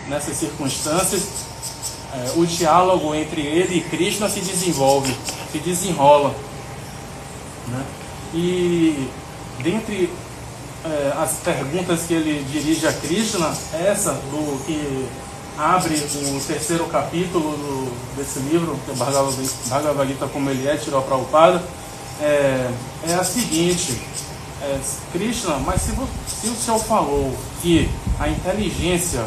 nessas circunstâncias, o diálogo entre ele e Krishna se desenvolve, se desenrola, né? E dentre as perguntas que ele dirige a Krishna, essa do que abre o terceiro capítulo desse livro, que é Bhagavad Gita como ele é, Srila Prabhupada, é a seguinte: Krishna, mas se o Senhor falou que a inteligência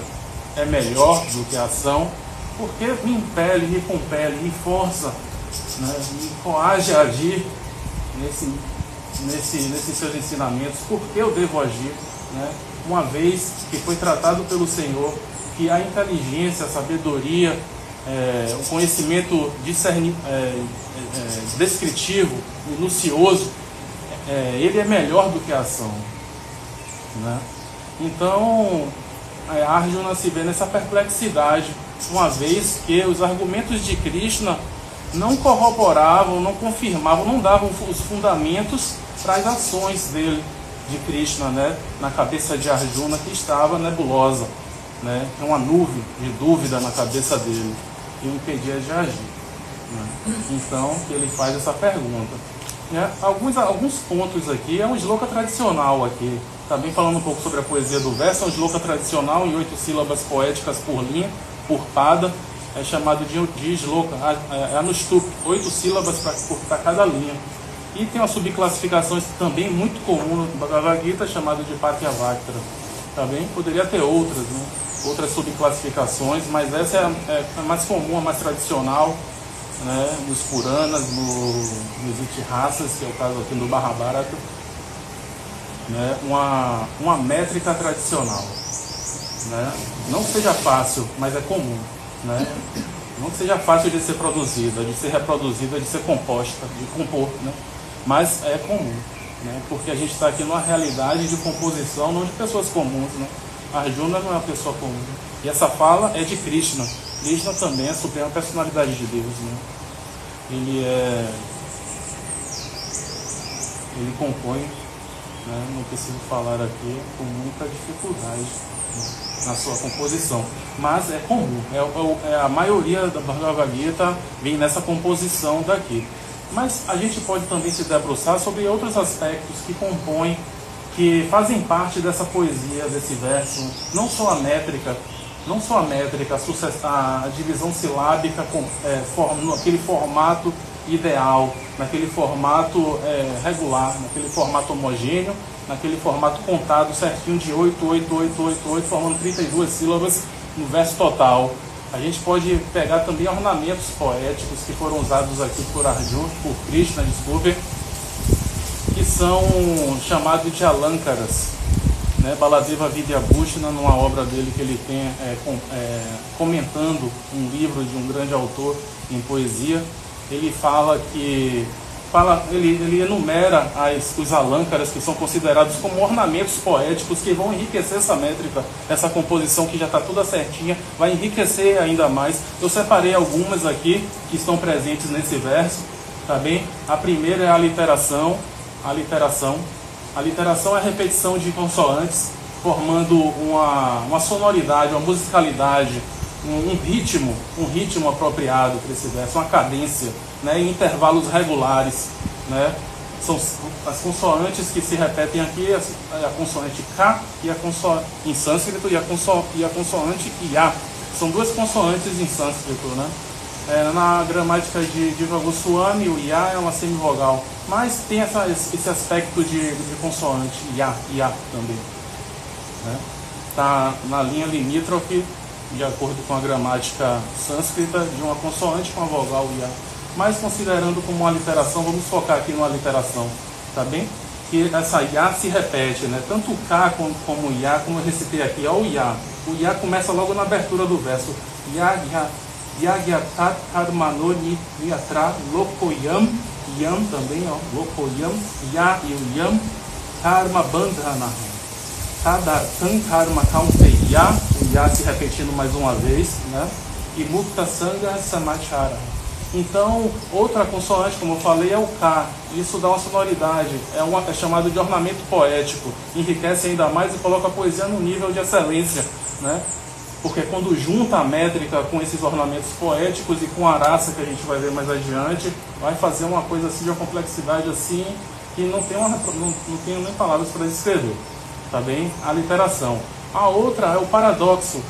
é melhor do que a ação, por que me impele, me compele, me força, né, me coage a agir nesses seus ensinamentos? Por que eu devo agir, né? Uma vez que foi tratado pelo Senhor que a inteligência, a sabedoria, o conhecimento descritivo, minucioso, ele é melhor do que a ação, né? Então, Arjuna se vê nessa perplexidade, uma vez que os argumentos de Krishna não corroboravam, não confirmavam, não davam os fundamentos para as ações dele, de Krishna, né, na cabeça de Arjuna, que estava nebulosa, né, uma nuvem de dúvida na cabeça dele, que o impedia de agir, né? Então, ele faz essa pergunta, né? Alguns pontos aqui, é um shloka tradicional aqui, também falando um pouco sobre a poesia do verso, é um shloka tradicional em 8 sílabas poéticas por linha, por pada, é chamado de shloka, anushtup, 8 sílabas para cada linha. E tem uma subclassificação também muito comum no Bhagavad Gita, chamada de Patyavaktara. Também poderia ter outras, né? Outras subclassificações, mas essa é mais comum, a mais tradicional, né? Nos Puranas, nos Itihasas, que é o caso aqui do Mahabharata, né? Uma métrica tradicional, né? Não que seja fácil, mas é comum, né? Não que seja fácil de ser produzida, de ser reproduzida, de ser composta, de compor, né? Mas é comum, né? Porque a gente está aqui numa realidade de composição, não de pessoas comuns, né? Arjuna não é uma pessoa comum. E essa fala é de Krishna. Krishna também é a suprema personalidade de Deus, né? Ele compõe, né? Não preciso falar aqui, com muita dificuldade, né, na sua composição, mas é comum, a maioria da Bhagavad Gita vem nessa composição daqui. Mas a gente pode também se debruçar sobre outros aspectos que compõem, que fazem parte dessa poesia, desse verso, não só a métrica, a divisão silábica, naquele formato ideal, naquele formato regular, naquele formato homogêneo, naquele formato contado certinho de 8, 8, 8, 8, 8, formando 32 sílabas no verso total. A gente pode pegar também ornamentos poéticos que foram usados aqui por Arjuna, por Krishna, desculpe, que são chamados de alankaras, né? Baladeva Vidyabhushana, numa obra dele que ele tem comentando um livro de um grande autor em poesia, ele fala que ele enumera os alâncaras, que são considerados como ornamentos poéticos que vão enriquecer essa métrica, essa composição que já está toda certinha, vai enriquecer ainda mais. Eu separei algumas aqui que estão presentes nesse verso, tá bem? A primeira é a literação. A literação é a repetição de consoantes, formando uma sonoridade, uma musicalidade, um ritmo apropriado para esse verso, uma cadência, né, em intervalos regulares, né? São as consoantes que se repetem aqui, a consoante K e a consoante em sânscrito e a consoante Ya. São duas consoantes em sânscrito, né? Na gramática de Diva Goswami, o Ya é uma semivogal, mas tem esse aspecto de consoante, Ya também, né? Tá na linha limítrofe, de acordo com a gramática sânscrita, de uma consoante com a vogal Ya. Mas considerando como uma literação, vamos focar aqui numa literação, tá bem? Que essa Ya se repete, né? Tanto o K como o Ya, como eu recitei aqui, ó, o Ya. O Ya começa logo na abertura do verso. Yagyatat karmano niyatra lokoyam. Yam também, ó, lokoyam. Ya e o Yam. Karma bandhana. Tadartan karma kaunteya. O Ya se repetindo mais uma vez, né? E mukta sanga samachara. Então, outra consoante, como eu falei, é o K. Isso dá uma sonoridade, é chamado de ornamento poético. Enriquece ainda mais e coloca a poesia no nível de excelência, né? porque quando junta a métrica com esses ornamentos poéticos e com a raça que a gente vai ver mais adiante, vai fazer uma coisa assim de uma complexidade assim que não tenho nem palavras para descrever, tá bem? A literação. A outra é o paradoxo.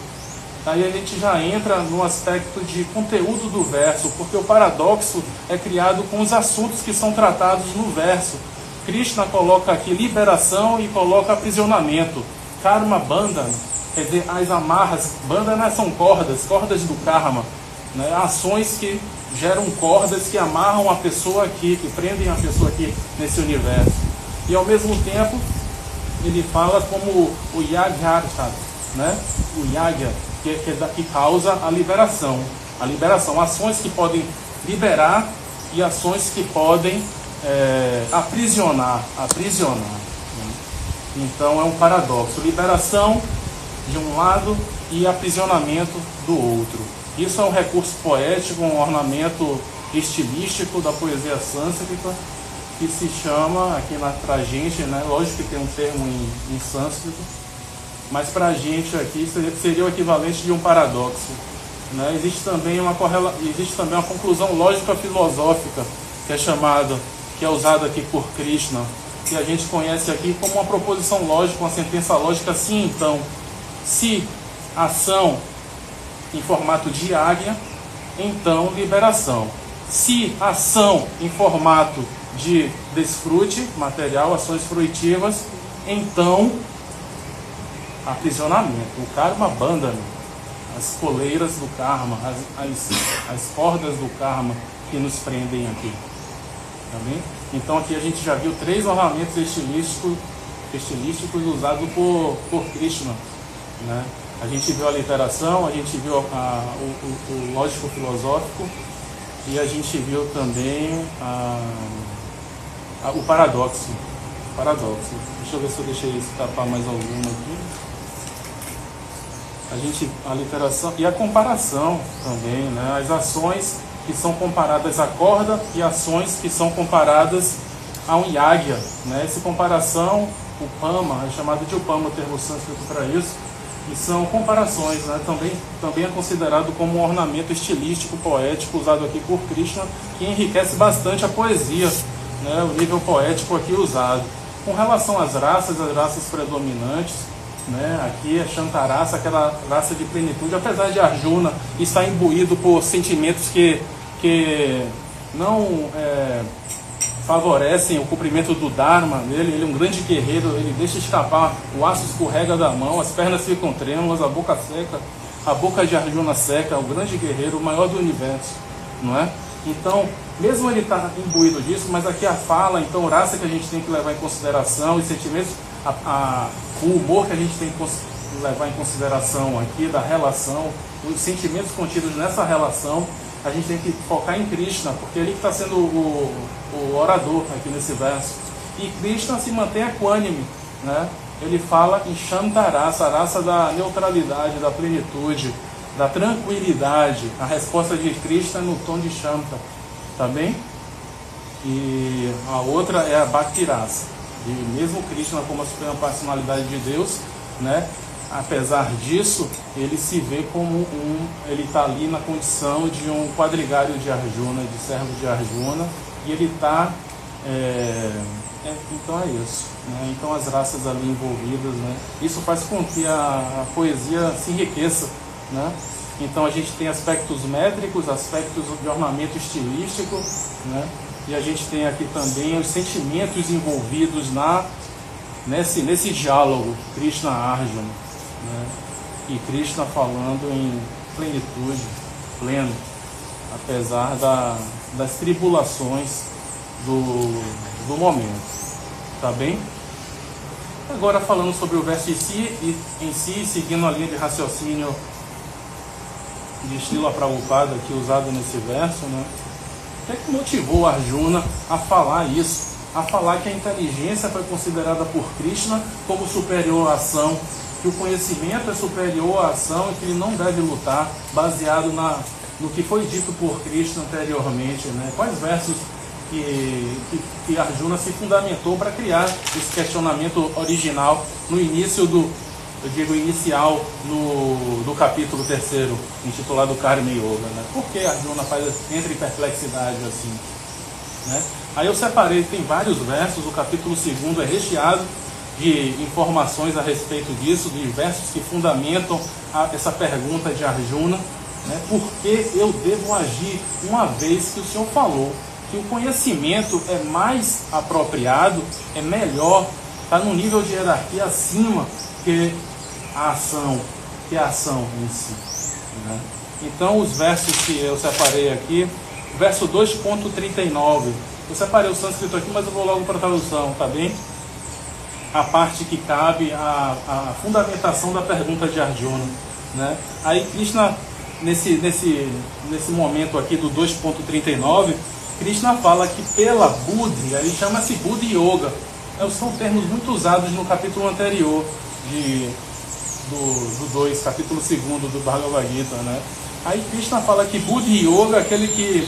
Aí a gente já entra no aspecto de conteúdo do verso, porque o paradoxo é criado com os assuntos que são tratados no verso. Krishna coloca aqui liberação e coloca aprisionamento. Karma bandhana, quer dizer, as amarras. Bandhana são cordas do karma, né? Ações que geram cordas que amarram a pessoa aqui, que prendem a pessoa aqui nesse universo. E ao mesmo tempo, ele fala como o yagyartha, né? O yagya, que causa a liberação. A liberação, ações que podem liberar e ações que podem aprisionar. Né? Então é um paradoxo. Liberação de um lado e aprisionamento do outro. Isso é um recurso poético, um ornamento estilístico da poesia sânscrita, que se chama, aqui pra gente, né? Lógico que tem um termo em sânscrito, mas para a gente aqui seria o equivalente de um paradoxo. Né? Existe também uma conclusão lógica filosófica, que é usada aqui por Krishna, que a gente conhece aqui como uma proposição lógica, uma sentença lógica, sim, então. Se ação em formato de águia, então liberação. Se ação em formato de desfrute material, ações fruitivas, então aprisionamento. O karma bandhana, as coleiras do karma, as cordas do karma que nos prendem aqui. Tá bem? Então aqui a gente já viu 3 ornamentos estilísticos usados por Krishna. Né? A gente viu a literação, a gente viu o lógico-filosófico e a gente viu também o paradoxo. Deixa eu ver se eu deixei escapar mais alguma aqui. A literação e a comparação também, né? As ações que são comparadas à corda e ações que são comparadas a um yagya, né? Essa comparação, o pama, é chamado de upama, o termo sânscrito para isso, e são comparações, né? Também é considerado como um ornamento estilístico, poético, usado aqui por Krishna, que enriquece bastante a poesia, né? O nível poético aqui usado. Com relação às raças predominantes, né? Aqui é Shantarasa, aquela raça de plenitude, apesar de Arjuna estar imbuído por sentimentos que não favorecem o cumprimento do Dharma dele. Ele é um grande guerreiro, ele deixa escapar, o aço escorrega da mão, as pernas ficam trêmulas, a boca seca, a boca de Arjuna seca, o grande guerreiro, o maior do universo, não é? Então, mesmo ele está imbuído disso, mas aqui a fala, então, raça que a gente tem que levar em consideração, os sentimentos, o humor que a gente tem que levar em consideração aqui, da relação, os sentimentos contidos nessa relação, a gente tem que focar em Krishna, porque ele está sendo o orador aqui nesse verso. E Krishna se mantém equânime, né? Ele fala em Shantarasa, a raça da neutralidade, da plenitude, da tranquilidade. A resposta de Krishna é no tom de Shanta, tá bem? E a outra é a Bhakti Rasa. E mesmo Krishna como a suprema personalidade de Deus, né? Apesar disso, ele se vê como ele está ali na condição de um quadrigário de Arjuna, de servo de Arjuna, e ele está, então é isso, né? Então as raças ali envolvidas, né? Isso faz com que a poesia se enriqueça, né? Então a gente tem aspectos métricos, aspectos de ornamento estilístico, né? E a gente tem aqui também os sentimentos envolvidos nesse diálogo Krishna-Arjuna, né? E Krishna falando em plenitude, pleno, apesar das tribulações do momento. Tá bem? Agora falando sobre o verso em si, seguindo a linha de raciocínio de Srila Prabhupada aqui usado nesse verso, né? O que é que motivou Arjuna a falar isso? A falar que a inteligência foi considerada por Krishna como superior à ação, que o conhecimento é superior à ação e que ele não deve lutar, baseado no que foi dito por Krishna anteriormente, né? Quais versos que Arjuna se fundamentou para criar esse questionamento original no início eu digo inicial, do capítulo 3º, intitulado Karma Yoga, né? Por que Arjuna entra em perplexidade assim, né? Aí eu separei, tem vários versos, o capítulo 2º é recheado de informações a respeito disso, de versos que fundamentam essa pergunta de Arjuna, né? Por que eu devo agir, uma vez que o Senhor falou que o conhecimento é mais apropriado, é melhor, está num nível de hierarquia acima que a ação em si, né? Então os versos que eu separei aqui, verso 2.39, eu separei o sânscrito aqui, mas eu vou logo para a tradução, tá bem? A parte que cabe a fundamentação da pergunta de Arjuna, né? Aí Krishna, nesse momento aqui do 2.39, Krishna fala que pela Buddhi, aí chama-se Buddhi Yoga, são termos muito usados no capítulo anterior do 2, capítulo 2º do Bhagavad Gita, né? Aí Krishna fala que Buddhi Yoga, aquele que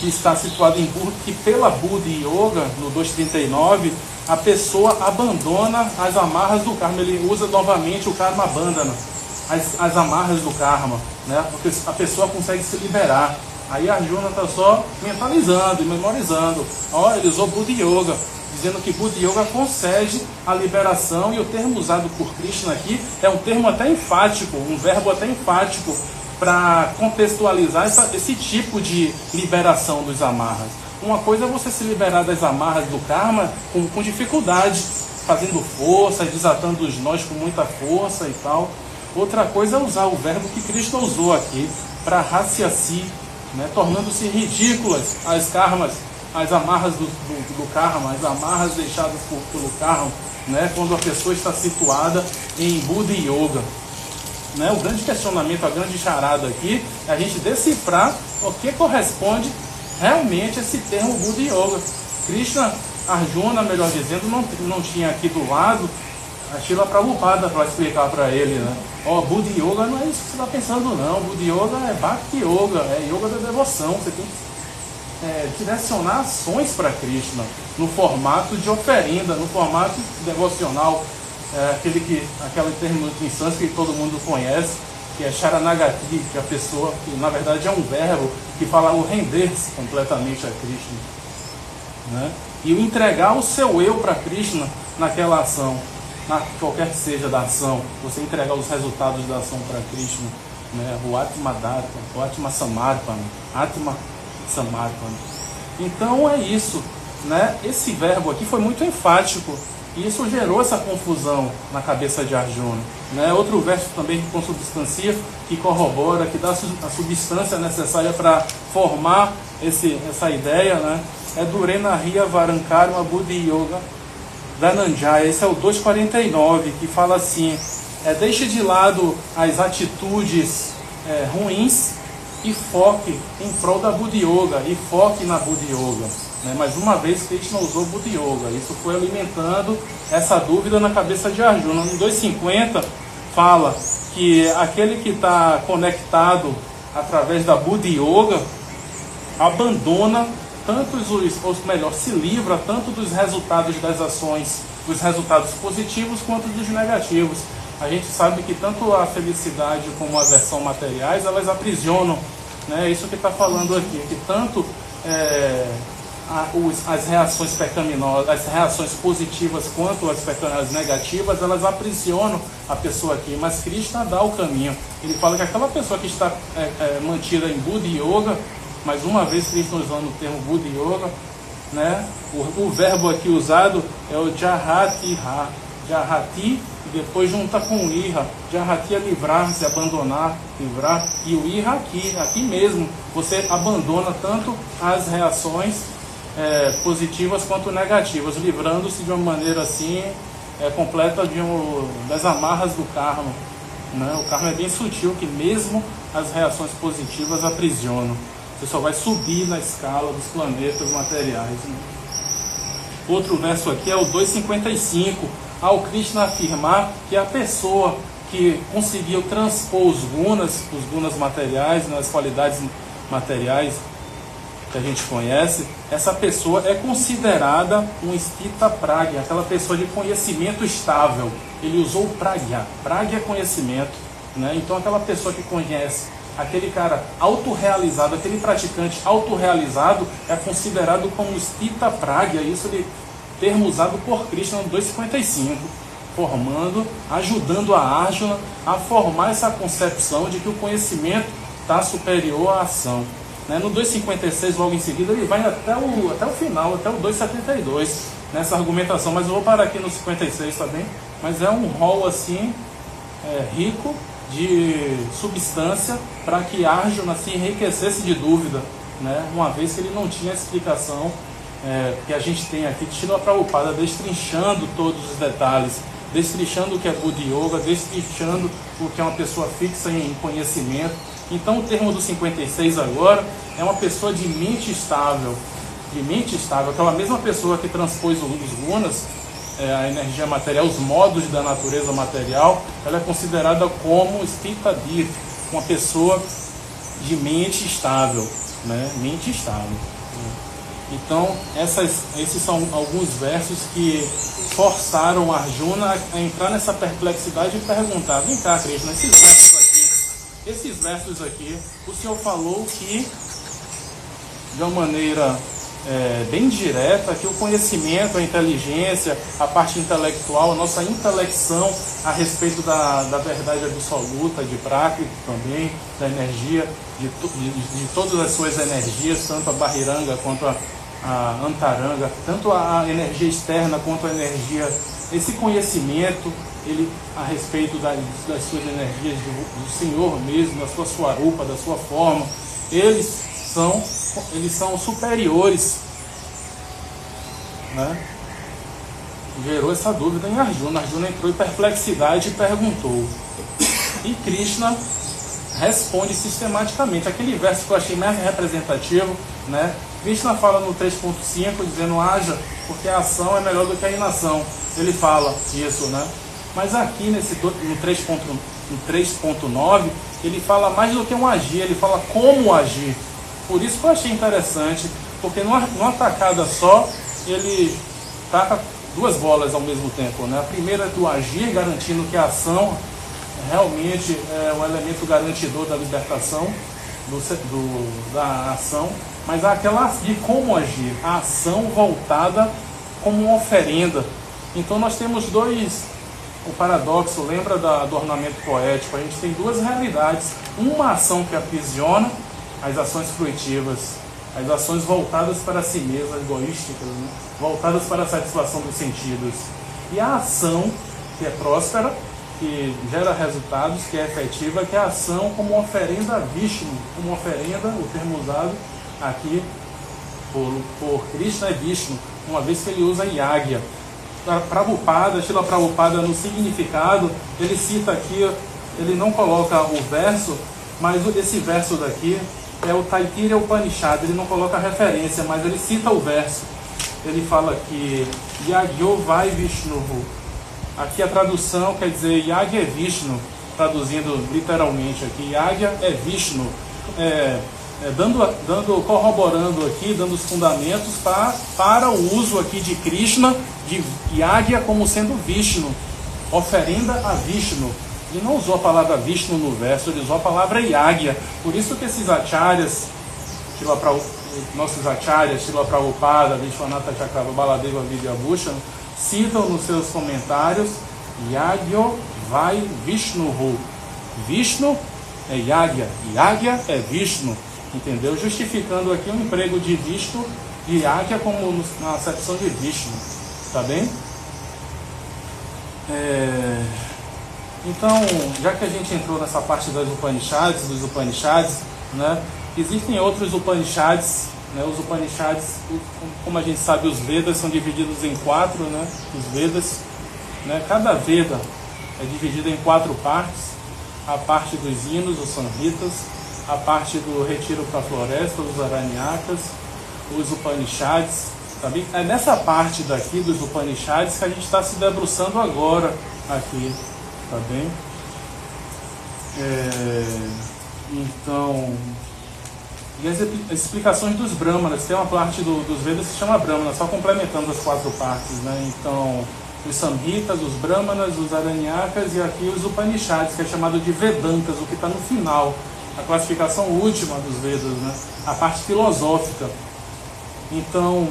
está situado em Buddhi, que pela Buddhi Yoga, no 2.39, a pessoa abandona as amarras do karma. Ele usa novamente o karma bandhana, as amarras do karma, né? Porque a pessoa consegue se liberar. Aí Arjuna está só mentalizando e memorizando. Ele usou Buddhi Yoga, dizendo que Buddhi Yoga concede a liberação, e o termo usado por Krishna aqui é um termo até enfático, um verbo até enfático, para contextualizar esse tipo de liberação dos amarras. Uma coisa é você se liberar das amarras do karma com dificuldade, fazendo força, desatando os nós com muita força e tal. Outra coisa é usar o verbo que Krishna usou aqui, para raciasi, né, tornando-se ridículas as amarras do karma, as amarras deixadas pelo karma, né, quando a pessoa está situada em Buddhi Yoga. Né, o grande questionamento, a grande charada aqui, é a gente decifrar o que corresponde realmente a esse termo Buddhi Yoga. Krishna, Arjuna, melhor dizendo, não tinha aqui do lado a Srila Prabhupada para explicar para ele, né? Buddhi Yoga não é isso que você está pensando, não. Buddhi Yoga é Bhakti Yoga, é Yoga da devoção. Você tem que direcionar ações para Krishna no formato de oferenda, no formato devocional. Aquele termo em sânscrito que todo mundo conhece, que é Sharanagati, que a pessoa, que na verdade é um verbo que fala o render-se completamente a Krishna, né? E o entregar o seu eu para Krishna naquela ação, qualquer que seja da ação, você entregar os resultados da ação para Krishna, né? O Atma Dharma, o Atma Samarpana, Atma Samarpana. Então é isso, né? Esse verbo aqui foi muito enfático, e isso gerou essa confusão na cabeça de Arjuna, né? Outro verso também que consubstancia, que corrobora, que dá a substância necessária para formar essa ideia, né? É Durena Riya Varankarma Buddhi Yoga Dhananjaya. Esse é o 2.49, que fala assim: deixe de lado as atitudes ruins e foque em prol da Buddhi Yoga, e foque na Buddhi Yoga. Mais uma vez, Krishna usou Buddhi Yoga. Isso foi alimentando essa dúvida na cabeça de Arjuna. No 2.50 fala que aquele que está conectado através da Buddhi Yoga abandona se livra tanto dos resultados das ações, dos resultados positivos quanto dos negativos. A gente sabe que tanto a felicidade como a aversão materiais, elas aprisionam, né? Isso que está falando aqui, que tanto as reações pecaminosas, as reações positivas quanto as negativas, elas aprisionam a pessoa aqui. Mas Krishna dá o caminho. Ele fala que aquela pessoa que está mantida em Buddhi Yoga, mais uma vez Krishna usando o termo Buddhi Yoga, né? O verbo aqui usado é o Jahati, Jahati, e depois junta com o Iha. Jahati é livrar-se, abandonar, livrar, e o Iha aqui mesmo, você abandona tanto as reações positivas quanto negativas, livrando-se de uma maneira assim completa das amarras do karma, né? O karma é bem sutil, que mesmo as reações positivas aprisionam. Você só vai subir na escala dos planetas materiais, né? Outro verso aqui é o 2.55, ao Krishna afirmar que a pessoa que conseguiu transpor os gunas materiais, nas qualidades materiais, que a gente conhece, essa pessoa é considerada um stita pragya, aquela pessoa de conhecimento estável. Ele usou pragya. Pragya é conhecimento, né? Então aquela pessoa que conhece, aquele cara autorrealizado, aquele praticante autorrealizado é considerado como stita pragya. Isso é termo usado por Krishna no 255, formando, ajudando a Arjuna a formar essa concepção de que o conhecimento está superior à ação. No 256, logo em seguida, ele vai até o final, até o 272, nessa argumentação. Mas eu vou parar aqui no 56 também. Mas é um rol assim, rico de substância para que Arjuna se enriquecesse de dúvida, né? Uma vez que ele não tinha explicação que a gente tem aqui de Srila Prabhupada, destrinchando todos os detalhes, destrinchando o que é Buddha Yoga, destrinchando o que é uma pessoa fixa em conhecimento. Então o termo do 56 agora é uma pessoa de mente estável, aquela mesma pessoa que transpôs os gunas, a energia material, os modos da natureza material, ela é considerada como stita dhir, uma pessoa de mente estável, né? Mente estável. Então esses são alguns versos que forçaram Arjuna a entrar nessa perplexidade e perguntar: vem cá, Krishna, esses versos aqui, o Senhor falou que, de uma maneira bem direta, que o conhecimento, a inteligência, a parte intelectual, a nossa intelecção a respeito da verdade absoluta, de Prakriti também, da energia, de todas as suas energias, tanto a Bahiranga quanto a Antaranga, tanto a energia externa quanto a energia, esse conhecimento, ele a respeito das suas energias do Senhor mesmo, da sua swarupa, da sua forma, eles são superiores, né? Gerou essa dúvida em Arjuna. Arjuna entrou em perplexidade e perguntou. E Krishna responde sistematicamente. Aquele verso que eu achei mais representativo, né? Krishna fala no 3.5, dizendo: haja, porque a ação é melhor do que a inação. Ele fala isso, né? Mas aqui no 3.9, ele fala mais do que um agir, ele fala como agir. Por isso que eu achei interessante, porque numa tacada só, ele taca duas bolas ao mesmo tempo, né? A primeira é do agir, garantindo que a ação realmente é um elemento garantidor da libertação, da ação, mas há aquela de como agir, a ação voltada como uma oferenda. Então nós temos o paradoxo, lembra do ornamento poético, a gente tem duas realidades: uma ação que aprisiona, as ações fruitivas, as ações voltadas para si mesmas, egoísticas, né? Voltadas para a satisfação dos sentidos, e a ação que é próspera, que gera resultados, que é efetiva, que é a ação como uma oferenda a Vishnu, como uma oferenda, o termo usado aqui por Krishna é Vishnu, uma vez que ele usa Yagya. Srila Prabhupada, no significado, ele cita aqui, ele não coloca o verso, mas esse verso daqui é o Taittiriya Upanishad, ele não coloca a referência, mas ele cita o verso. Ele fala que Yagyo vai Vishnuhu. Aqui a tradução quer dizer Yagya é Vishnu, traduzindo literalmente aqui, Yagya é Vishnu, corroborando aqui, dando os fundamentos para o uso aqui de Krishna, de Yagya como sendo Vishnu, oferenda a Vishnu. Ele não usou a palavra Vishnu no verso, ele usou a palavra Yagya. Por isso que esses acharyas, nossos acharyas, Srila Prabhupada, Vishwanatha Chakravarti, Baladeva Vidyabhushan, citam nos seus comentários Yagyo vai Vishnuhu. Vishnu é Yagya, Yagya é Vishnu, entendeu? Justificando aqui o emprego de Vishnu e Yagya como na acepção de Vishnu, tá bem? Então, já que a gente entrou nessa parte dos Upanishads, né, existem outros Upanishads, né, os Upanishads, como a gente sabe, os Vedas são divididos em 4, né, os Vedas, né, cada Veda é dividido em 4 partes: a parte dos hinos, os Samhitas, a parte do retiro para a floresta, os Aranyakas, os Upanishads, tá bem? É nessa parte daqui dos Upanishads que a gente está se debruçando agora aqui, tá bem? Então, E as explicações dos Brahmanas, tem uma parte dos Vedas que se chama Brahmana, só complementando as 4 partes, né? Então, os Samhitas, os Brahmanas, os Aranyakas e aqui os Upanishads, que é chamado de Vedantas, o que está no final, a classificação última dos Vedas, né? A parte filosófica. Então,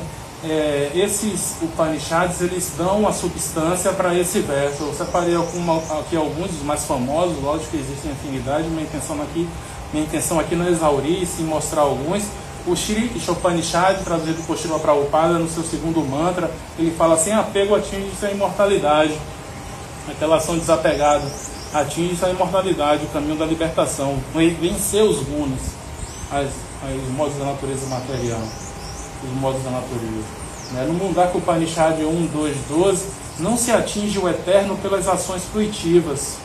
esses Upanishads, eles dão a substância para esse verso. Eu separei aqui alguns dos mais famosos, lógico que existem afinidade, minha intenção aqui não é exaurir, sim mostrar alguns. O Shri Ishopanishad, traduzido por Srila Prabhupada, no seu 2º mantra, ele fala assim: apego atinge-se a imortalidade. Aquela ação desapegada atinge-se a imortalidade, o caminho da libertação. Vencer os gunas, os modos da natureza material, os modos da natureza. No Mundaka Upanishad 1, 2, 12, não se atinge o eterno pelas ações fruitivas.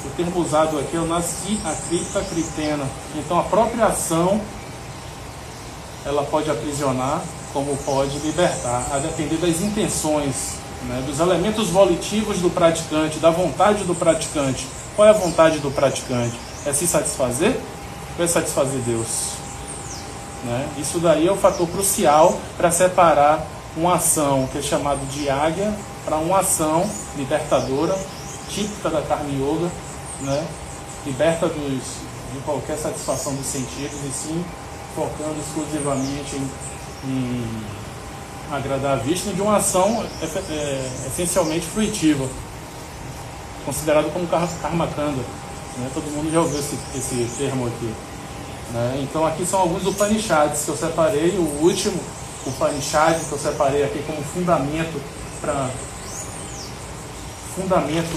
O termo usado aqui é o Nasi Akrita Kritena. Então a própria ação, ela pode aprisionar, como pode libertar, a depender das intenções, dos elementos volitivos do praticante, da vontade do praticante. Qual é a vontade do praticante? É se satisfazer ou é satisfazer Deus? Isso daí é o fator crucial para separar uma ação que é chamada de águia para uma ação libertadora, típica da Karma Yoga, liberta de qualquer satisfação dos sentidos e sim focando exclusivamente em agradar a Vishnu, de uma ação essencialmente fruitiva, considerado como Karma Kanda. Todo mundo já ouviu esse termo aqui. Então aqui são alguns Upanishads que eu separei. O último Upanishad que eu separei aqui como fundamento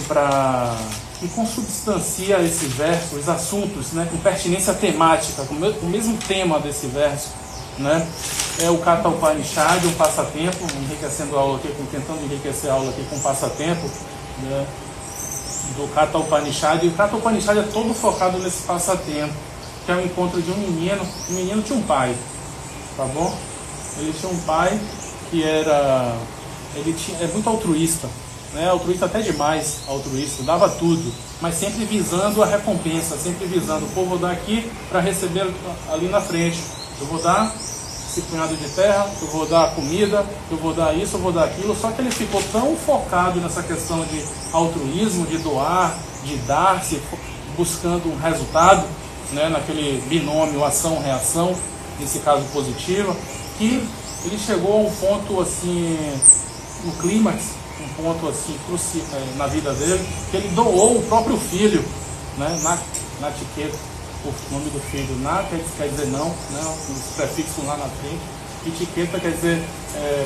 para que consubstancia esse verso, os assuntos, com pertinência temática, com o mesmo tema desse verso, é o Katha Upanishad, um passatempo, enriquecendo a aula aqui, tentando enriquecer a aula aqui com um passatempo, do Katha Upanishad. E o Katha Upanishad é todo focado nesse passatempo, que é o encontro de um menino. O menino tinha um pai, tá bom? Ele tinha um pai que é muito altruísta, altruísta até demais, altruísta, dava tudo, mas sempre visando a recompensa, sempre visando: pô, vou dar aqui para receber ali na frente, eu vou dar esse punhado de terra, eu vou dar comida, eu vou dar isso, eu vou dar aquilo. Só que ele ficou tão focado nessa questão de altruísmo, de doar, de dar-se, buscando um resultado, naquele binômio ação-reação, nesse caso positivo, que ele chegou a um ponto assim, no clímax, um ponto assim crucial na vida dele, que ele doou o próprio filho, Nachiketa, o nome do filho. Na quer dizer não, os prefixos lá na frente, e Tiketa quer dizer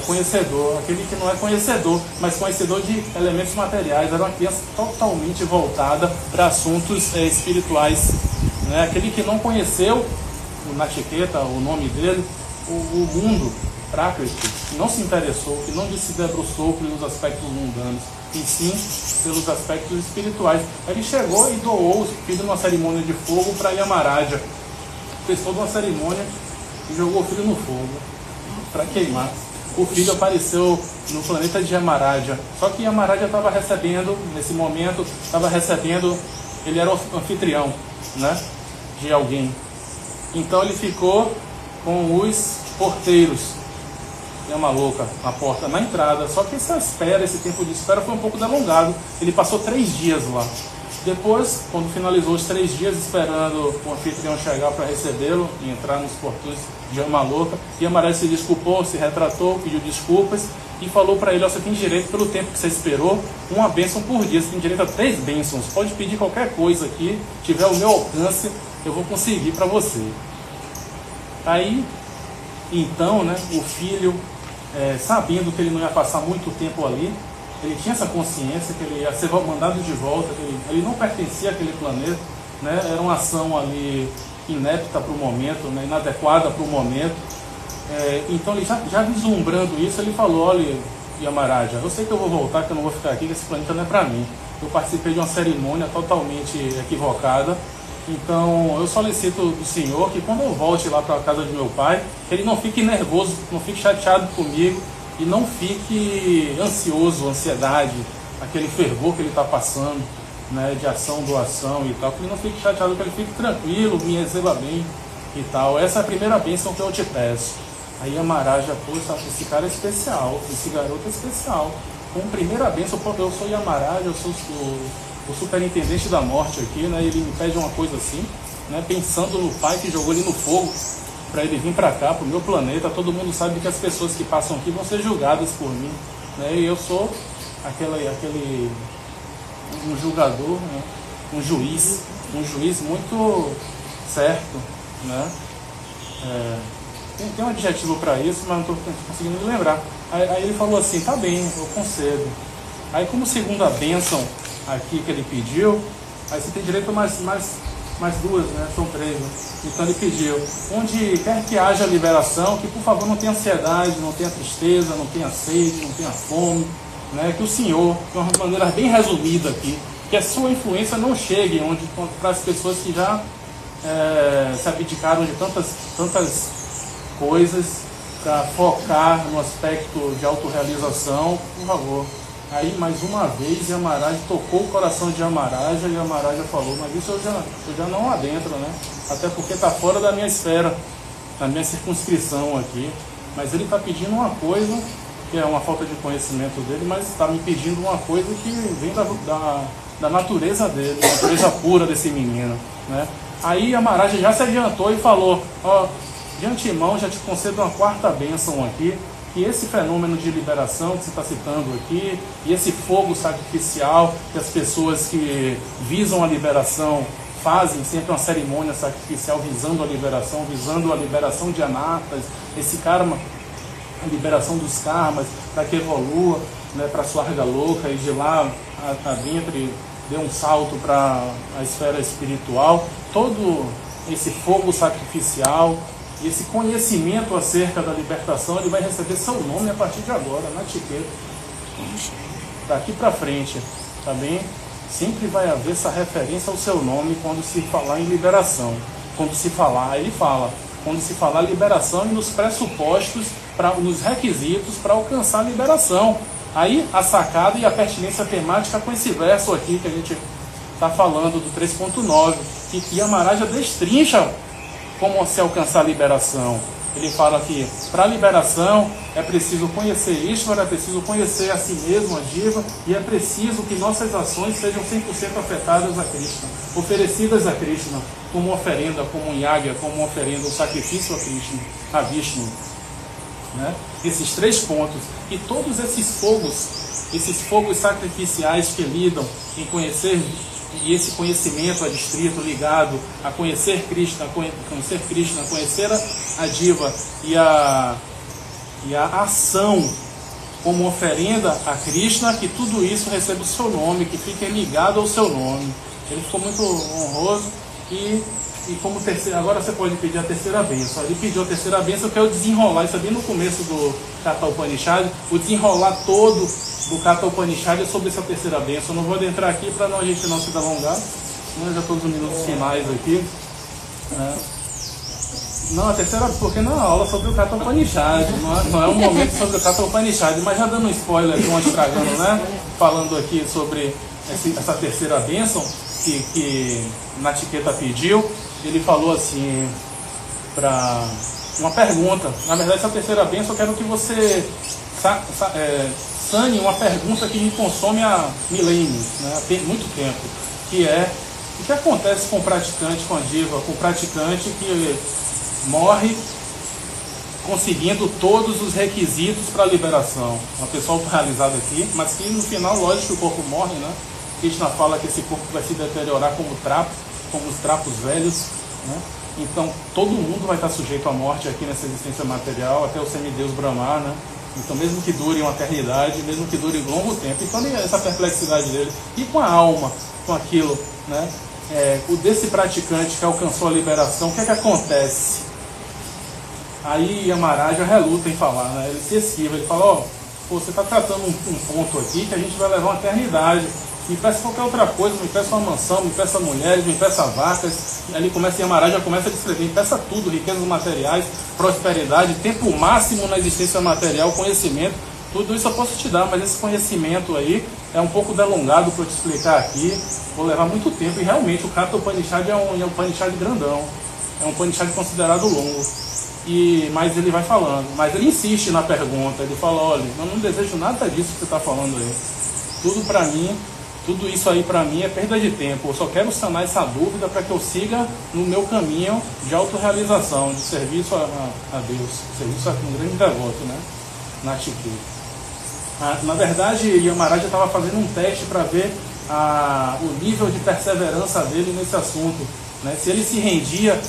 conhecedor, aquele que não é conhecedor, mas conhecedor de elementos materiais. Era uma criança totalmente voltada para assuntos espirituais, aquele que não conheceu o Nachiketa, o nome dele, o mundo Prakriti, que não se interessou, que não se debruçou pelos aspectos mundanos, e sim pelos aspectos espirituais. Ele chegou e doou o filho numa cerimônia de fogo para Yamaraja. Fez toda uma cerimônia e jogou o filho no fogo para queimar. O filho apareceu no planeta de Yamaraja. Só que Yamaraja estava recebendo, nesse momento, ele era o anfitrião, de alguém. Então ele ficou com os porteiros, Yamaloka, na porta, na entrada. Só que esse tempo de espera foi um pouco delongado. Ele passou 3 dias lá. Depois, quando finalizou os 3 dias esperando o anfitrião chegar para recebê-lo e entrar nos portões de Yamaloka, Yamaraja se desculpou, se retratou, pediu desculpas e falou para ele: você tem direito, pelo tempo que você esperou, uma bênção por dia. Você tem direito a 3 bênçãos. Pode pedir qualquer coisa aqui, tiver o meu alcance, eu vou conseguir para você. Aí, então, o filho, sabendo que ele não ia passar muito tempo ali, ele tinha essa consciência que ele ia ser mandado de volta, que ele não pertencia àquele planeta, era uma ação ali inepta para o momento, inadequada para o momento. Então ele já vislumbrando isso, ele falou: olha, Yamaraja, eu sei que eu vou voltar, que eu não vou ficar aqui, que esse planeta não é para mim. Eu participei de uma cerimônia totalmente equivocada, então eu solicito do Senhor que quando eu volte lá para a casa de meu pai, ele não fique nervoso, não fique chateado comigo e não fique ansioso, ansiedade, aquele fervor que ele está passando, de ação, doação e tal, que ele não fique chateado, que ele fique tranquilo, me receba bem, e tal. Essa é a primeira bênção que eu te peço. Aí Yamaraja, poxa, esse cara é especial, esse garoto é especial. Com primeira bênção, eu sou Yamaraja, eu sou o superintendente da morte aqui, né? Ele me pede uma coisa assim, né? Pensando no pai que jogou ele no fogo, para ele vir para cá, para o meu planeta. Todo mundo sabe que as pessoas que passam aqui vão ser julgadas por mim, né? E eu sou um julgador, né? um juiz muito certo, né? Tem um adjetivo para isso, mas não estou conseguindo me lembrar. Aí ele falou assim, tá bem, eu concedo. Aí como segunda bênção aqui que ele pediu, aí você tem direito a mais duas, né? São três, né? Então ele pediu, onde quer que haja liberação, que por favor não tenha ansiedade, não tenha tristeza, não tenha sede, não tenha fome, né? Que o Senhor, de uma maneira bem resumida aqui, que a sua influência não chegue para as pessoas que já se abdicaram de tantas coisas, para focar no aspecto de autorrealização, por favor. Aí mais uma vez Yamaraja tocou o coração de Yamaraja e Yamaraja falou, mas isso eu já não adentro, né? Até porque está fora da minha esfera, da minha circunscrição aqui. Mas ele está pedindo uma coisa, que é uma falta de conhecimento dele, mas está me pedindo uma coisa que vem da natureza dele, da natureza pura desse menino, né? Aí Yamaraja já se adiantou e falou, ó, de antemão já te concedo uma quarta bênção aqui, que esse fenômeno de liberação que você está citando aqui, e esse fogo sacrificial que as pessoas que visam a liberação fazem sempre uma cerimônia sacrificial visando a liberação de anatas, esse karma, a liberação dos karmas, para que evolua, né, para a Swarga louca e de lá adentro dê um salto para a esfera espiritual. Todo esse fogo sacrificial e esse conhecimento acerca da libertação, ele vai receber seu nome a partir de agora, na etiqueta. Daqui para frente, tá bem? Sempre vai haver essa referência ao seu nome quando se falar em liberação. Quando se falar, ele fala, quando se falar liberação e nos pressupostos, nos requisitos para alcançar a liberação. Aí a sacada e a pertinência temática com esse verso aqui que a gente está falando do 3.9, que Yamaraja destrincha como se alcançar a liberação. Ele fala que para a liberação é preciso conhecer Ishvara, é preciso conhecer a si mesmo, a Jiva, e é preciso que nossas ações sejam 100% afetadas a Krishna, oferecidas a Krishna, como oferenda, como um yagya, como oferenda, um sacrifício a Krishna, a Vishnu. Né? Esses três pontos. E todos esses fogos sacrificiais que lidam em conhecer, e esse conhecimento adstrito ligado a conhecer Krishna, conhecer a Jiva e a ação como oferenda a Krishna, que tudo isso receba o seu nome, que fique ligado ao seu nome. Ele ficou muito honroso e como terceira, agora você pode pedir a terceira bênção. Ele pediu a terceira bênção, que é o desenrolar, isso é bem no começo do Katha Upanishad, o desenrolar todo do Katha Upanishad é sobre essa terceira bênção. Eu não vou adentrar aqui para a gente não se alongar, né? Já estou nos minutos finais aqui. Não, a terceira, porque não é uma aula sobre o Katha Upanishad, não é um momento sobre o Katha Upanishad, mas já dando um spoiler aqui, um estragando, né? Falando aqui sobre essa terceira bênção que Nachiqueta pediu. Ele falou assim, para uma pergunta. Na verdade, essa terceira bênção eu quero que você sane uma pergunta que me consome há milênios, né, há muito tempo, que é o que acontece com o praticante, com a Jiva, com o praticante que morre conseguindo todos os requisitos para a liberação. Uma pessoa realizada aqui, mas que no final, lógico que o corpo morre, né? Krishna fala que esse corpo vai se deteriorar como os trapos velhos, né? Então todo mundo vai estar sujeito à morte aqui nessa existência material, até o semideus Brahma, né? Então mesmo que dure uma eternidade, mesmo que dure um longo tempo, então essa perplexidade dele, e com a alma, com aquilo, né? O desse praticante que alcançou a liberação, o que é que acontece? Aí Yamaraja reluta em falar, né? Ele se esquiva, ele fala, você está tratando um ponto aqui que a gente vai levar uma eternidade. Me peça qualquer outra coisa, me peça uma mansão, me peça mulheres, me peça vacas. E ali Yamaraja começa a descrever, me peça tudo, riquezas materiais, prosperidade, tempo máximo na existência material, conhecimento. Tudo isso eu posso te dar, mas esse conhecimento aí é um pouco delongado para eu te explicar aqui. Vou levar muito tempo e realmente o Katha Upanishad é um Upanishad grandão. é um Upanishad considerado longo. Mas ele vai falando, mas ele insiste na pergunta, ele fala, olha, eu não desejo nada disso que você está falando aí. Tudo isso aí para mim é perda de tempo. Eu só quero sanar essa dúvida para que eu siga no meu caminho de autorrealização, de serviço a Deus, serviço a um grande devoto, né? Nachiketa. Na verdade, Yamaraj estava fazendo um teste para ver o nível de perseverança dele nesse assunto, né? Se ele se rendia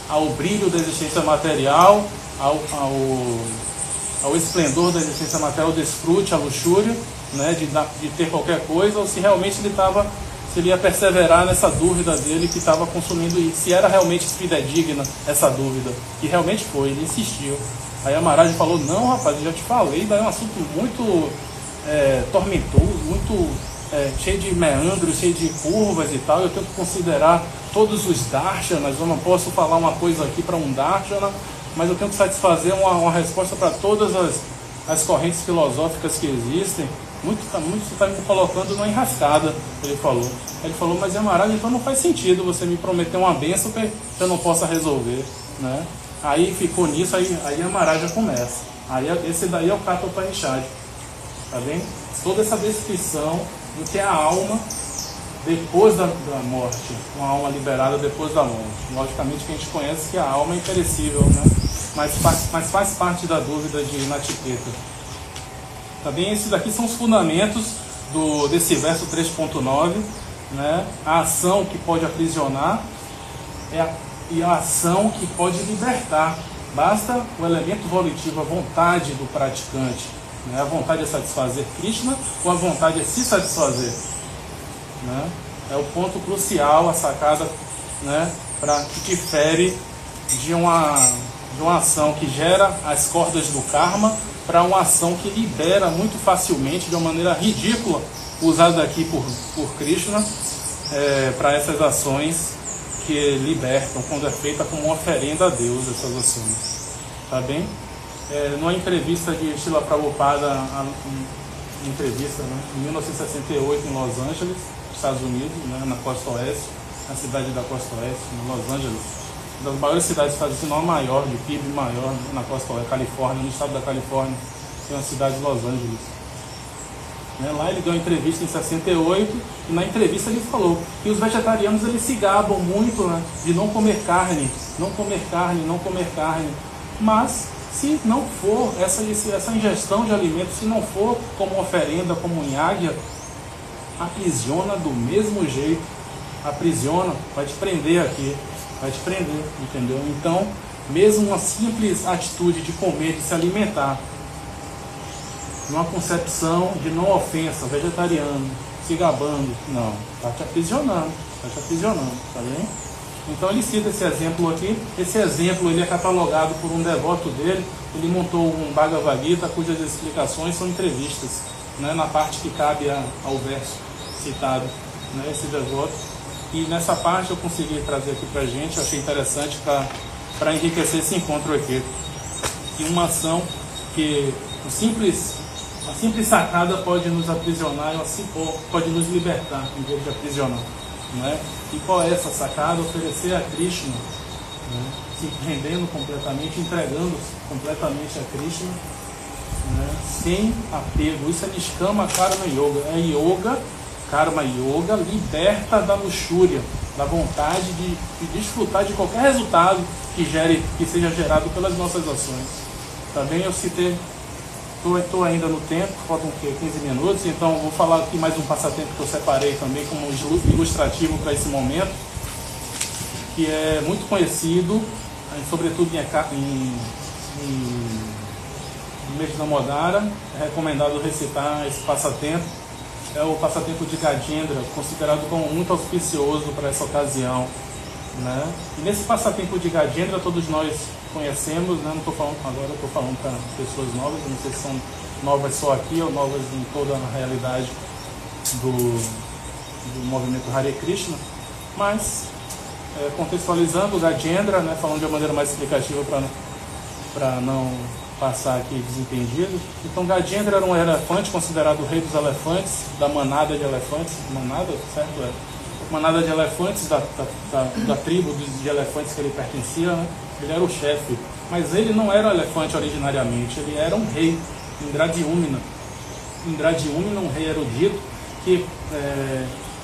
ao brilho da existência material, ao esplendor da existência material, ao desfrute, à luxúria, né? de ter qualquer coisa, ou se realmente se ele ia perseverar nessa dúvida dele que estava consumindo isso, se era realmente fidedigna essa dúvida, e realmente foi, ele insistiu. Aí a Maharaj falou, não rapaz, eu já te falei, daí é um assunto muito tormentoso, muito cheio de meandros, cheio de curvas e tal, eu tenho que considerar todos os darshanas, eu não posso falar uma coisa aqui para um darshana, mas eu tenho que satisfazer uma resposta para todas as correntes filosóficas que existem. Muito está me colocando numa enrascada, ele falou. Ele falou, mas Yamaraj, então não faz sentido você me prometer uma bênção que eu não possa resolver, né? Aí ficou nisso, aí Yamaraj já começa. Aí esse daí é o Katha Upanishad, tá vendo? Toda essa descrição do que é a alma depois da morte, uma alma liberada depois da morte. Logicamente que a gente conhece que a alma é imperecível, né? Mas faz parte da dúvida de Nachiketa. Tá bem? Esses daqui são os fundamentos desse verso 3.9, né? A ação que pode aprisionar e a ação que pode libertar. Basta o elemento volitivo, a vontade do praticante, né? A vontade é satisfazer Krishna ou a vontade é se satisfazer, né? É o ponto crucial, a sacada, né? Que difere de uma ação que gera as cordas do karma para uma ação que libera muito facilmente, de uma maneira ridícula, usada aqui por Krishna, para essas ações que libertam, quando é feita como uma oferenda a Deus, essas ações. Tá bem? Numa entrevista de Srila Prabhupada, entrevista, né, em 1968 em Los Angeles, Estados Unidos, né, na costa oeste, na cidade da costa oeste, em Los Angeles, uma das maiores cidades dos Estados Unidos, não a maior, de PIB maior, né, na costa oeste, Califórnia, no estado da Califórnia, tem uma cidade de Los Angeles. Lá ele deu uma entrevista em 68 e na entrevista ele falou que os vegetarianos eles se gabam muito, né, de não comer carne, mas se não for essa ingestão de alimentos, se não for como oferenda, como um yagya, aprisiona do mesmo jeito, aprisiona, vai te prender aqui, vai te prender, entendeu? Então, mesmo uma simples atitude de comer, de se alimentar, numa concepção de não ofensa, vegetariano, se gabando, não, está te aprisionando, tá bem? Então ele cita esse exemplo aqui. Esse exemplo ele é catalogado por um devoto dele. Ele montou um Bhagavad Gita cujas explicações são entrevistas, né, na parte que cabe ao verso citado, né, esse devoto. E nessa parte eu consegui trazer aqui pra gente, eu achei interessante para enriquecer esse encontro aqui. E uma ação que a simples sacada pode nos aprisionar, ou pode nos libertar em vez de aprisionar. Né? E qual é essa sacada? Oferecer a Krishna, né? Se rendendo completamente, entregando-se completamente a Krishna, né? Sem apego. Isso é Nishkama Karma Yoga. É Yoga, Karma Yoga, liberta da luxúria, da vontade de desfrutar de qualquer resultado que seja gerado pelas nossas ações. Tá bem? Eu citei. Estou ainda no tempo, faltam 15 minutos, então vou falar aqui mais um passatempo que eu separei também como ilustrativo para esse momento, que é muito conhecido, sobretudo no mês de Damodara. É recomendado recitar esse passatempo. É o passatempo de Gajendra, considerado como muito auspicioso para essa ocasião, né? E nesse passatempo de Gajendra todos nós conhecemos, né? Não estou falando agora, estou falando para pessoas novas, não sei se são novas só aqui ou novas em toda a realidade do movimento Hare Krishna, mas contextualizando o Gajendra, né? Falando de uma maneira mais explicativa para não passar aqui desentendido. Então Gajendra era um elefante considerado o rei dos elefantes, da manada de elefantes, manada, certo? manada de elefantes, da tribo de elefantes que ele pertencia, né? Ele era o chefe. Mas ele não era um elefante originariamente, ele era um rei, Indradyumna. Indradyumna, um rei erudito, que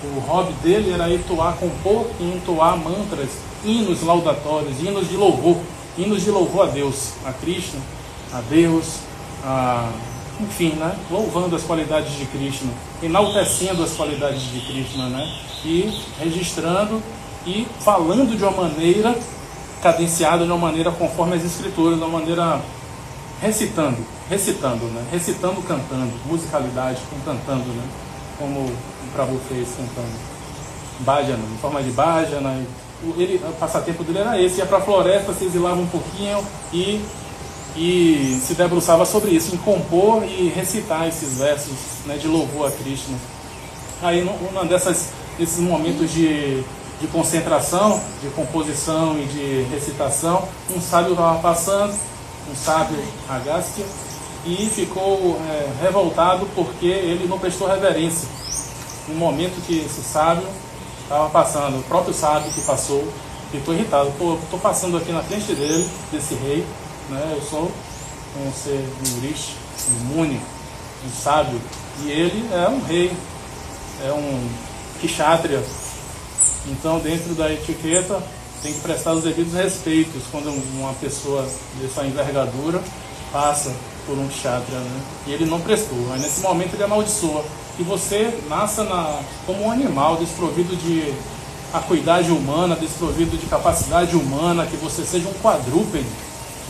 o hobby dele era compor e entoar mantras, hinos laudatórios, hinos de louvor a Deus, a Krishna, a Deus, enfim, né? Louvando as qualidades de Krishna, enaltecendo as qualidades de Krishna, né? E registrando e falando de uma maneira cadenciada, de uma maneira conforme as escrituras, de uma maneira recitando, né? Recitando, cantando, musicalidade, cantando, né? Como o Prabhu fez, cantando bhajana, em forma de bhajana. O passatempo dele era esse, ia para a floresta, se exilava um pouquinho e se debruçava sobre isso, em compor e recitar esses versos, né, de louvor a Krishna. Aí, nesses momentos de concentração, de composição e de recitação, um sábio estava passando, um sábio Agastya, e ficou revoltado porque ele não prestou reverência. No momento que esse sábio estava passando, o próprio sábio que passou ficou irritado. Pô, eu estou passando aqui na frente dele, desse rei, né? Eu sou um ser, um rishi, um muni, um sábio, e ele é um rei, é um kshatriya. Então, dentro da etiqueta, tem que prestar os devidos respeitos quando uma pessoa dessa envergadura passa por um kshatriya, né? E ele não prestou. Aí, nesse momento, ele amaldiçoa. Que você nasça como um animal, desprovido de acuidade humana, desprovido de capacidade humana, que você seja um quadrúpede,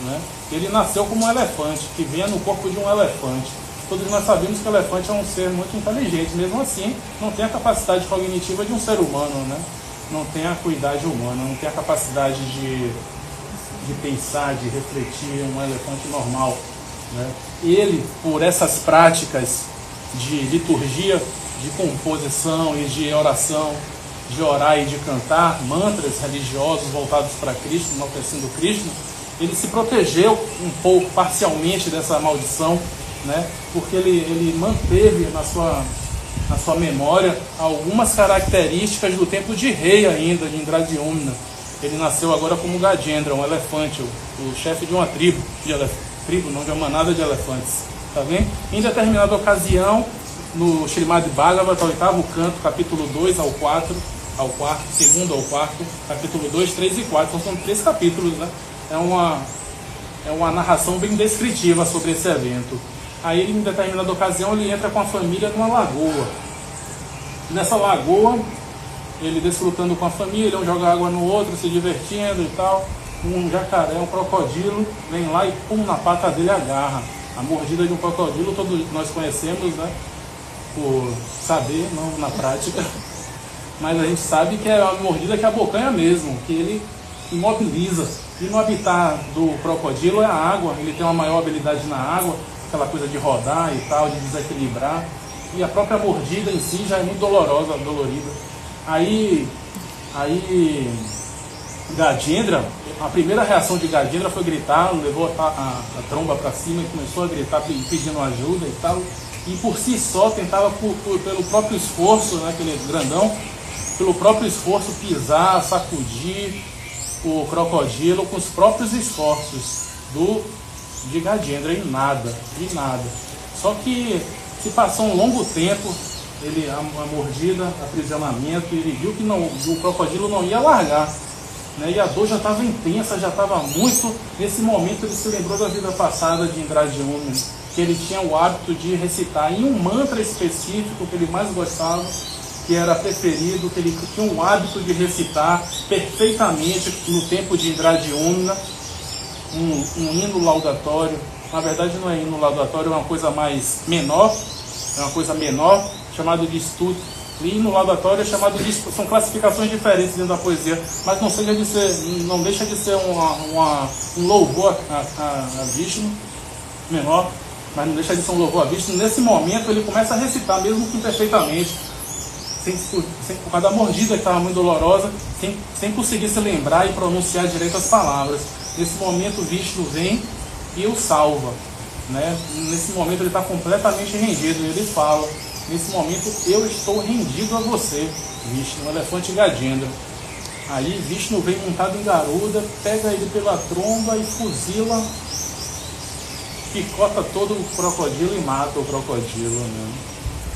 né? Ele nasceu como um elefante, que venha no corpo de um elefante. Todos nós sabemos que o elefante é um ser muito inteligente, mesmo assim, não tem a capacidade cognitiva de um ser humano, né? Não tem a acuidade humana, não tem a capacidade de pensar, de refletir, um elefante normal, né? Ele, por essas práticas de liturgia, de composição e de oração, de orar e de cantar, mantras religiosos voltados para Cristo, enaltecendo Cristo, ele se protegeu um pouco, parcialmente, dessa maldição, né? Porque ele manteve na sua memória algumas características do tempo de rei ainda, de Indradyumna. Ele nasceu agora como Gajendra, um elefante, o chefe de uma tribo, não, de uma manada de elefantes. Tá vendo? Em determinada ocasião, no Srimad Bhagavata, 8º canto, capítulo 2 ao 4, segundo ao quarto, capítulo 2, 3 e 4, então são 3 capítulos, né? É uma narração bem descritiva sobre esse evento. Aí, em determinada ocasião, ele entra com a família numa lagoa. Nessa lagoa, ele desfrutando com a família, um joga água no outro, se divertindo e tal. Um jacaré, um crocodilo, vem lá e pum, na pata dele agarra. A mordida de um crocodilo todos nós conhecemos, né? Por saber, não na prática. Mas a gente sabe que é uma mordida que abocanha mesmo, que ele imobiliza. E no habitat do crocodilo é a água, ele tem uma maior habilidade na água, aquela coisa de rodar e tal, de desequilibrar. E a própria mordida em si já é muito dolorida. Aí Gajendra, a primeira reação de Gajendra foi gritar, levou a tromba para cima e começou a gritar pedindo ajuda e tal. E por si só tentava, pelo próprio esforço, né, aquele grandão, pelo próprio esforço pisar, sacudir o crocodilo com os próprios esforços de Gajendra, e nada. Só que se passou um longo tempo, a mordida, aprisionamento, e ele viu que o crocodilo não ia largar, né? E a dor já estava intensa, já estava muito. Nesse momento ele se lembrou da vida passada de Indradyumna, que ele tinha o hábito de recitar em um mantra específico que ele mais gostava, que era preferido, que ele tinha um hábito de recitar perfeitamente no tempo de Indradyumna, um hino laudatório. Na verdade não é hino laudatório, é uma coisa menor, chamado de stuti. E hino laudatório é chamado de... São classificações diferentes dentro da poesia, mas não deixa de ser um louvor a Vishnu, menor, mas não deixa de ser um louvor a Vishnu. Nesse momento ele começa a recitar, mesmo que imperfeitamente, por causa da mordida que estava muito dolorosa, sem conseguir se lembrar e pronunciar direito as palavras. Nesse momento Vishnu vem e o salva, né? Nesse momento ele está completamente rendido, e ele fala: nesse momento eu estou rendido a você, Vishnu, o elefante Gajendra. Aí Vishnu vem montado em Garuda, pega ele pela tromba e fuzila, picota todo o crocodilo e mata o crocodilo, né?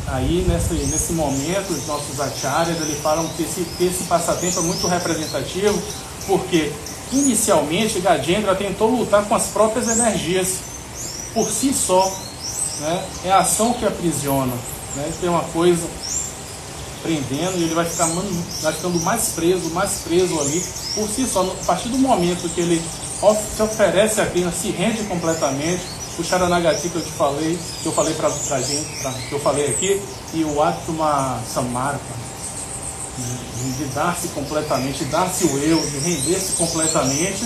Aí nesse momento os nossos acharyas eles falam que esse passatempo é muito representativo, porque inicialmente Gajendra tentou lutar com as próprias energias por si só, né? É a ação que aprisiona, né? Tem uma coisa prendendo e ele vai ficando mais preso ali por si só. A partir do momento que ele se oferece a Krishna, se rende completamente, o Sharanagati que eu falei pra gente, que eu falei aqui, e o Atma Samarpa, de dar-se completamente, dar-se o eu, de render-se completamente.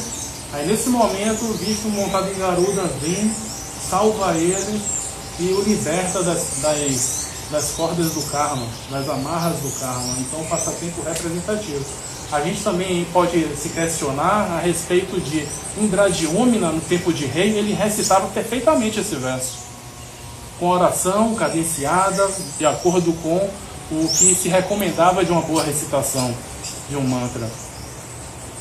Aí nesse momento o Vishnu montado em Garuda vem, salva ele e o liberta das cordas do karma, das amarras do karma. Então, um passatempo representativo. A gente também pode se questionar a respeito de Indradyumna, no tempo de rei, ele recitava perfeitamente esse verso, com oração cadenciada, de acordo com o que se recomendava de uma boa recitação de um mantra.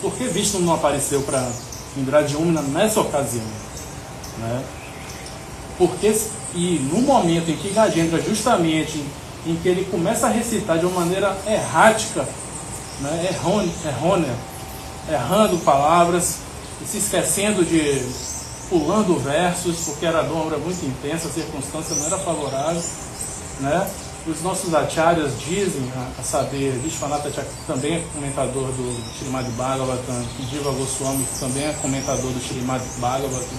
Por que Vishnu não apareceu para Indradyumna nessa ocasião, né? Porque, e no momento em que Gajendra, justamente em que ele começa a recitar de uma maneira errática, né, errônea, errando palavras, e se esquecendo pulando versos, porque a dor era muito intensa, a circunstância não era favorável, né? Os nossos acharyas dizem, a saber, Vishwanatha também é comentador do Srimad Bhagavatam, Jiva Goswami, que também é comentador do Srimad Bhagavatam,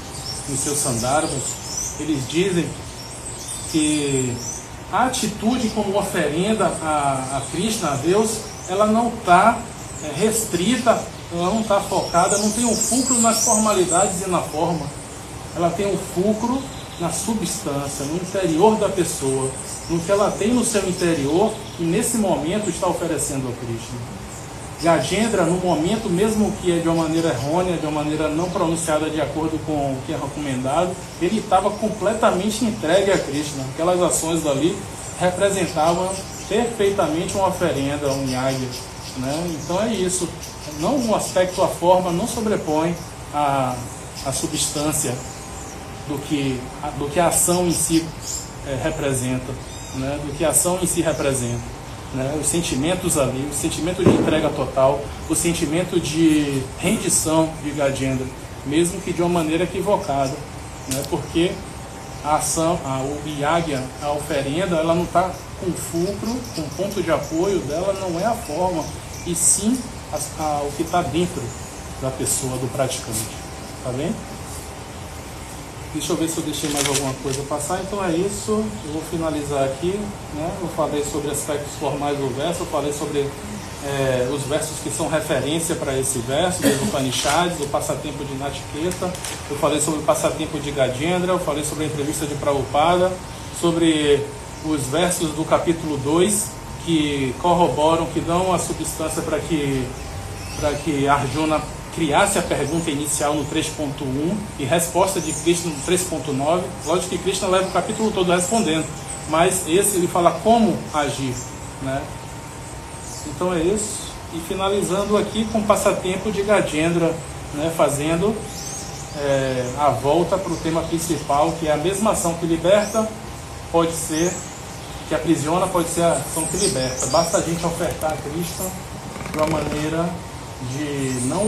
nos seus Sandarbhas, eles dizem que a atitude como oferenda a Krishna, a Deus, ela não está restrita, ela não está focada, não tem um fulcro nas formalidades e na forma. Ela tem um fulcro na substância, no interior da pessoa, no que ela tem no seu interior e nesse momento está oferecendo a Krishna. Gajendra, no momento, mesmo que é de uma maneira errônea, de uma maneira não pronunciada de acordo com o que é recomendado, ele estava completamente entregue a Krishna. Aquelas ações dali representavam perfeitamente uma oferenda, um yagya, né? Então é isso. Não o aspecto, a forma não sobrepõe a substância do que a ação em si representa, né? Do que a ação em si representa. Né, os sentimentos ali, o sentimento de entrega total, o sentimento de rendição de Gajendra, mesmo que de uma maneira equivocada, né, porque a ação, o yagya, a oferenda, ela não está com fulcro, com ponto de apoio dela, não é a forma, e sim o que está dentro da pessoa, do praticante. Tá bem? Deixa eu ver se eu deixei mais alguma coisa passar. Então é isso, eu vou finalizar aqui, né? Eu falei sobre aspectos formais do verso, eu falei sobre os versos que são referência para esse verso, dos Upanishads, o passatempo de Nachiqueta, eu falei sobre o passatempo de Gajendra, eu falei sobre a entrevista de Prabhupada, sobre os versos do capítulo 2, que corroboram, que dão a substância para que Arjuna criasse a pergunta inicial no 3.1 e resposta de Krishna no 3.9. Lógico que Krishna leva o capítulo todo respondendo, mas esse ele fala como agir, né? Então é isso. E finalizando aqui com o passatempo de Gajendra, né, fazendo a volta para o tema principal, que é a mesma ação que liberta, pode ser, que aprisiona, pode ser a ação que liberta. Basta a gente ofertar a Krishna de uma maneira de não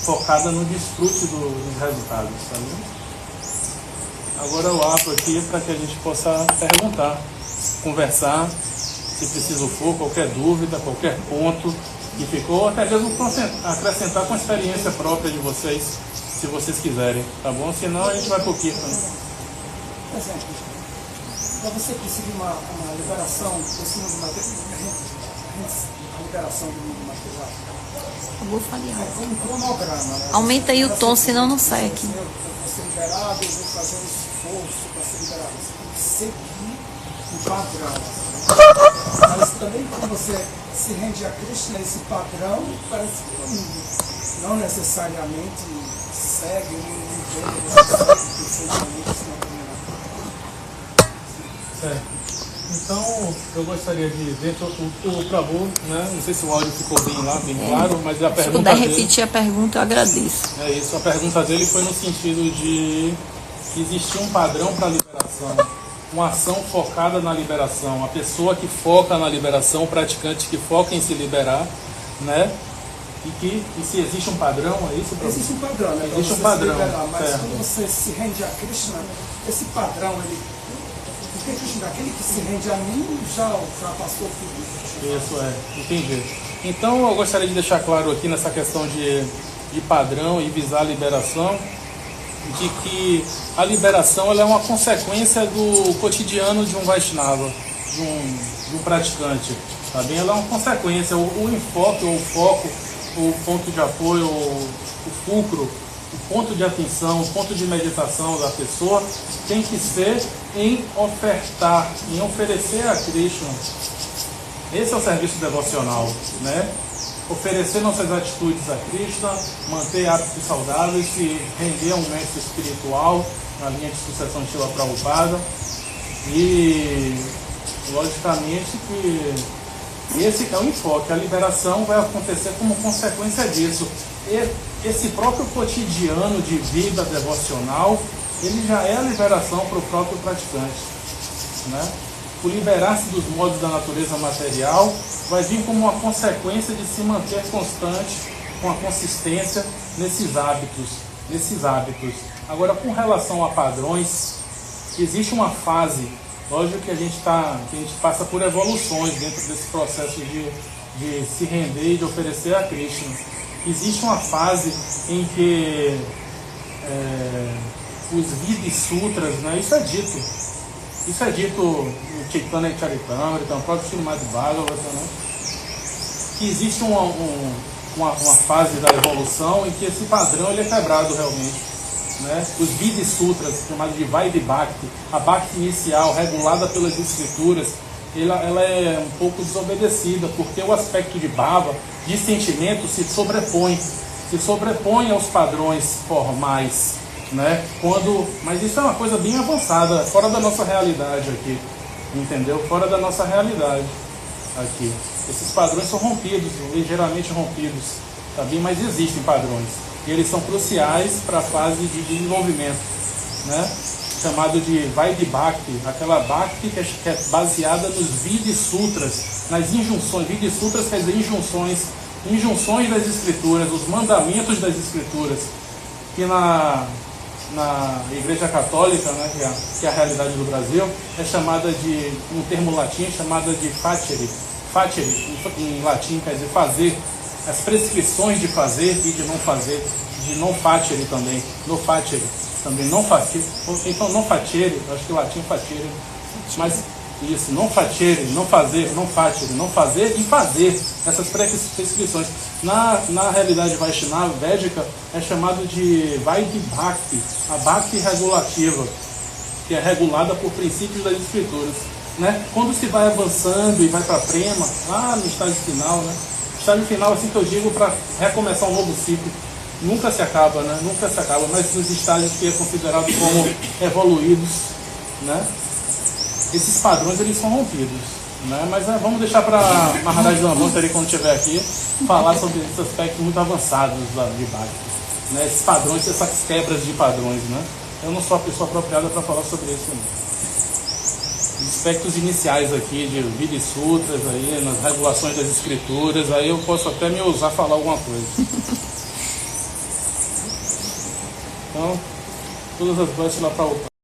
focada no desfrute dos resultados, tá bem? Agora eu abro aqui para que a gente possa perguntar, conversar, se preciso for, qualquer dúvida, qualquer ponto que ficou, até mesmo acrescentar com a experiência própria de vocês, se vocês quiserem, tá bom? Senão a gente vai pro Kirtan. Por exemplo, para você conseguir uma liberação por cima do material, a liberação do mundo material, Eu vou falhar. é um cronograma, né? Aumenta aí o tom, senão não sai aqui. Para ser liberado, eu vou fazer um esforço para ser liberado. Você tem que seguir um padrão. Mas também quando você se rende a Krishna, esse padrão parece que não necessariamente segue um nível perfeitamente, Certo. Então, eu gostaria de, dentro do Prabhu, né? Não sei se o áudio ficou bem lá, bem claro, mas a Se pergunta puder dele... repetir a pergunta, eu agradeço. É isso, a pergunta dele foi no sentido de que existia um padrão para a liberação, uma ação focada na liberação, a pessoa que foca na liberação, o praticante que foca em se liberar, né? E se existe um padrão, é isso? Existe um padrão, né? Existe um padrão, Mas certo. quando você se rende a Krishna, esse padrão, ele... Porque Krishna, aquele que se rende a mim, já passou tudo. Isso, entendi. Então eu gostaria de deixar claro aqui nessa questão de padrão e visar a liberação, de que a liberação ela é uma consequência do cotidiano de um Vaishnava, de um praticante, tá bem? Ela é uma consequência, o enfoque, ou o foco, o ponto de apoio, o fulcro, o ponto de atenção, o ponto de meditação da pessoa tem que ser em ofertar, em oferecer a Krishna. Esse é o serviço devocional, né? Oferecer nossas atitudes a Krishna, manter hábitos saudáveis, se render a um mestre espiritual na linha de sucessão de Srila Prabhupada. E, logicamente, que esse é o enfoque. A liberação vai acontecer como consequência disso. E esse próprio cotidiano de vida devocional, ele já é a liberação para o próprio praticante, né? O liberar-se dos modos da natureza material vai vir como uma consequência de se manter constante, com a consistência nesses hábitos. Agora, com relação a padrões, existe uma fase, lógico que a gente passa por evoluções dentro desse processo de se render e de oferecer a Krishna. Existe uma fase em que os Vidhi Sutras, né, isso é dito no Chaitanya Charitamrita, no próprio Srimad Bhagavata, né, que existe uma fase da evolução em que esse padrão ele é quebrado realmente, né? Os Vidhi Sutras, chamados de Vaidhi Bhakti, a Bhakti inicial, regulada pelas escrituras, ela é um pouco desobedecida, porque o aspecto de bhava, de sentimento, se sobrepõe aos padrões formais, né? Mas isso é uma coisa bem avançada, fora da nossa realidade aqui, entendeu? Fora da nossa realidade aqui. Esses padrões são rompidos, ligeiramente rompidos, tá bem? Mas existem padrões, e eles são cruciais para a fase de desenvolvimento, né? Chamado de Vaidhi Bhakti, aquela Bhakti que é baseada nos Vidhi Sutras, nas injunções. Vidhi Sutras quer dizer injunções das escrituras, os mandamentos das escrituras, que na Igreja Católica, né, que é a realidade do Brasil, é chamada de, um termo latim, é chamada de facere. Facere, em latim, quer dizer fazer, as prescrições de fazer e de não fazer, de não facere também, no facere, também não facere, então não facere, acho que o latim é facere, mas isso, não facere, não fazer, não facere, não fazer e fazer, essas prescrições. Na realidade Vaishnava, védica, é chamado de Vaidhi Bhakti, a Bhakti regulativa, que é regulada por princípios das escrituras, né? Quando se vai avançando e vai para a prema, lá no estágio final, né? Estágio final, assim que eu digo, para recomeçar um novo ciclo, nunca se acaba, né? Nunca se acaba, mas nos estágios que é considerado como evoluídos, né? Esses padrões eles são rompidos, né? Mas vamos deixar para Maharaj Dhanvantari, quando estiver aqui, falar sobre esses aspectos muito avançados de Bhakti, né? Esses padrões, essas quebras de padrões, né? Eu não sou a pessoa apropriada para falar sobre isso, né? Os aspectos iniciais aqui de Vidhi Sutras, aí, nas regulações das escrituras, aí eu posso até me ousar falar alguma coisa. Então, todas as boas lá para o